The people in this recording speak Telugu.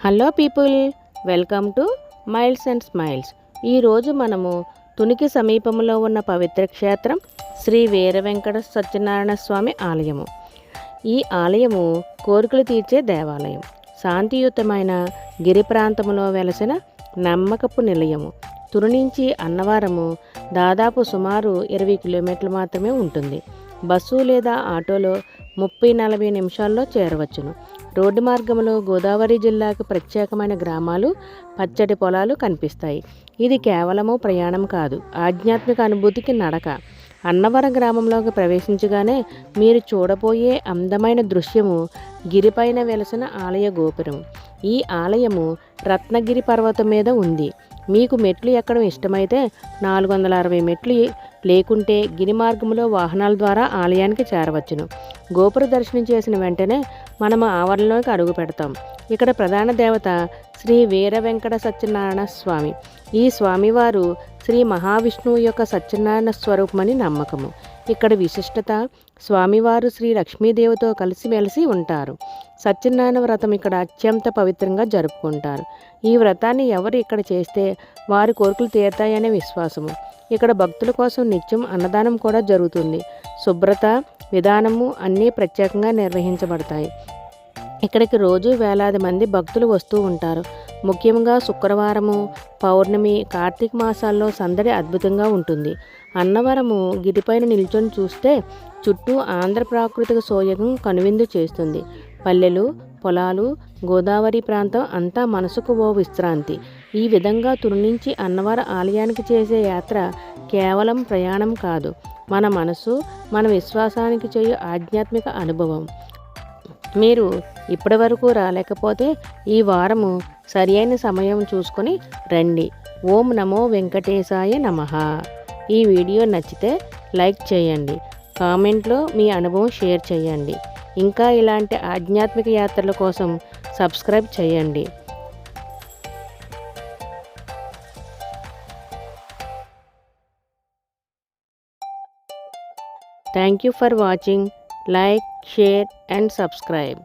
Hello people, welcome to miles and smiles. ఈరోజు మనము తునికి సమీపంలో ఉన్న పవిత్ర క్షేత్రం శ్రీ వీర వెంకట సత్యనారాయణ స్వామి ఆలయము. ఈ ఆలయము కోరికలు తీర్చే దేవాలయం. శాంతియుతమైన గిరి ప్రాంతంలో వెలసిన నమ్మకపు నిలయము. తుని నుంచి అన్నవరము దాదాపు సుమారు 20 కిలోమీటర్లు మాత్రమే ఉంటుంది. బస్సు లేదా ఆటోలో 30-40 నిమిషాల్లో చేరవచ్చును. రోడ్డు మార్గంలో గోదావరి జిల్లాకు ప్రత్యేకమైన గ్రామాలు, పచ్చటి పొలాలు కనిపిస్తాయి. ఇది కేవలము ప్రయాణం కాదు, ఆధ్యాత్మిక అనుభూతికి నడక. అన్నవరం గ్రామంలోకి ప్రవేశించగానే మీరు చూడబోయే అందమైన దృశ్యము గిరిపైన వెలసిన ఆలయ గోపురం. ఈ ఆలయము రత్నగిరి పర్వతం మీద ఉంది. మీకు మెట్లు ఎక్కడం ఇష్టమైతే 460 మెట్లు, లేకుంటే గిరి మార్గంలో వాహనాల ద్వారా ఆలయానికి చేరవచ్చును. గోపుర దర్శనం చేసిన వెంటనే మనము ఆవరణలోకి అడుగు పెడతాం. ఇక్కడ ప్రధాన దేవత శ్రీ వీర వెంకట సత్యనారాయణ స్వామి. ఈ స్వామివారు శ్రీ మహావిష్ణువు యొక్క సత్యనారాయణ స్వరూపమని నమ్మకము. ఇక్కడ విశిష్టత, స్వామివారు శ్రీ లక్ష్మీదేవితో కలిసిమెలిసి ఉంటారు. సత్యనారాయణ వ్రతం ఇక్కడ అత్యంత పవిత్రంగా జరుపుకుంటారు. ఈ వ్రతాన్ని ఎవరు ఇక్కడ చేస్తే వారి కోరికలు తీరుతాయనే విశ్వాసము. ఇక్కడ భక్తుల కోసం నిత్యం అన్నదానం కూడా జరుగుతుంది. శుభ్రత విధానము అన్నీ ప్రత్యేకంగా నిర్వహించబడతాయి. ఇక్కడికి రోజు వేలాది మంది భక్తులు వస్తూ ఉంటారు. ముఖ్యంగా శుక్రవారము, పౌర్ణమి, కార్తీక మాసాల్లో సందడి అద్భుతంగా ఉంటుంది. అన్నవరము గిరిపైన నిల్చొని చూస్తే చుట్టూ ఆంధ్ర ప్రాకృతిక సోయగం కనువిందు చేస్తుంది. పల్లెలు, పొలాలు, గోదావరి ప్రాంతం అంతా మనసుకు ఓ విశ్రాంతి. ఈ విధంగా తుని నుంచి అన్నవరం ఆలయానికి చేసే యాత్ర కేవలం ప్రయాణం కాదు, మన మనసు, మన విశ్వాసానికి చేయు ఆధ్యాత్మిక అనుభవం. మీరు ఇప్పటి వరకు రాలేకపోతే ఈ వారము సరి అయిన సమయం చూసుకొని రండి. ఓం నమో వెంకటేశాయ నమః. ఈ వీడియో నచ్చితే లైక్ చేయండి, కామెంట్లో మీ అనుభవం షేర్ చేయండి. ఇంకా ఇలాంటి ఆధ్యాత్మిక యాత్రల కోసం సబ్స్క్రైబ్ చేయండి. Thank you for watching. Like, share and subscribe.